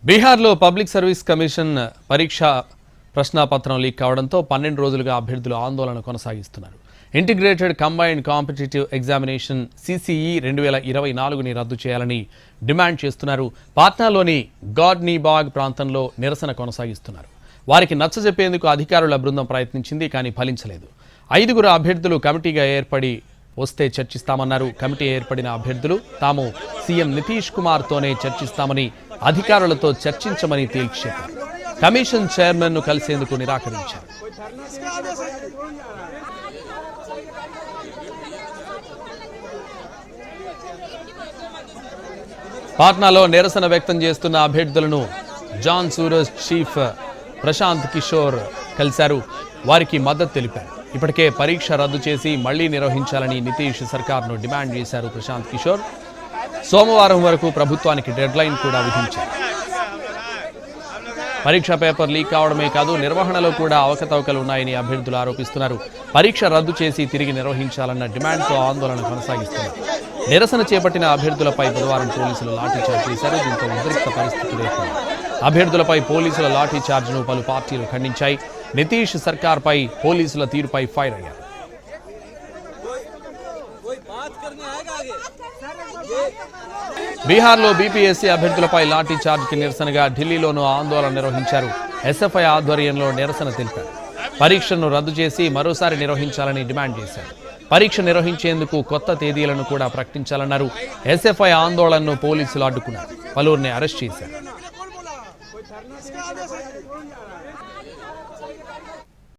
బీహార్లో public service commission పరీక్ష ప్రశ్నాపత్రం leak కావడంతో 12 రోజులుగా అభ్యర్థులు ఆందోళన కొనసాగిస్తున్నారు. Integrated combined competitive examination CCE 2024ని రద్దు చేయాలని డిమాండ్ చేస్తున్నారు. పాట్నాలోని గాడ్నీబాగ్ ప్రాంతంలో నిరసన కొనసాగిస్తున్నారు. వారికి నచ్చజెప్పేందుకు అధికారుల బృందం ప్రయత్నించింది, కానీ ఫలించలేదు. 5 అభ్యర్థులు కమిటీగా ఏర్పడి వస్తే చర్చిస్తామన్నారు. కమిటీ ఏర్పడిన అభ్యర్థులు తాము సీఎం నితీష్ కుమార్తోనే చర్చిస్తామని, అధికారులతో చర్చించమని తేల్చి చెప్పారు. కమిషన్ చైర్మన్ను కలిసేందుకు నిరాకరించారు. పాట్నాలో నిరసన వ్యక్తం చేస్తున్న అభ్యర్థులను జాన్ సూరజ్ చీఫ్ ప్రశాంత్ కిషోర్ కలిశారు. వారికి మద్దతు తెలిపారు. ఇప్పటికే పరీక్ష రద్దు చేసి మళ్లీ నిర్వహించాలని నితీష్ సర్కార్ను డిమాండ్ చేశారు ప్రశాంత్ కిషోర్. సోమవారం వరకు ప్రభుత్వానికి డెడ్లైన్ కూడా విధించారు. పరీక్ష పేపర్ లీక్ కావడమే కాదు, నిర్వహణలో కూడా అవకతవకలు ఉన్నాయని అభ్యర్థులు ఆరోపిస్తున్నారు. పరీక్ష రద్దు చేసి తిరిగి నిర్వహించాలన్న డిమాండ్తో ఆందోళన కొనసాగిస్తున్నారు. నిరసన చేపట్టిన అభ్యర్థులపై బుధవారం పోలీసులు లాఠీచార్జ్ చేశారు. దీంతో ఉద్రిక్త పరిస్థితులు ఏర్పడ్డాయి. అభ్యర్థులపై పోలీసుల లాఠీచార్జ్ను పలు పార్టీలు ఖండించాయి. నితీష్ సర్కార్పై పోలీసుల తీరుపై ఫైర్ అయ్యారు. బీహార్లో బీపీఎస్సీ అభ్యర్థులపై లాఠీచార్జ్కి నిరసనగా ఢిల్లీలోనూ ఆందోళన నిర్వహించారు. ఎస్ఎఫ్ఐ ఆధ్వర్యంలో నిరసన తెలిపారు. పరీక్షను రద్దు చేసి మరోసారి నిర్వహించాలని డిమాండ్ చేశారు. పరీక్ష నిర్వహించేందుకు కొత్త తేదీలను కూడా ప్రకటించాలన్నారు. ఎస్ఎఫ్ఐ ఆందోళనను పోలీసులు అడ్డుకున్నారు. పలువురిని అరెస్ట్ చేశారు.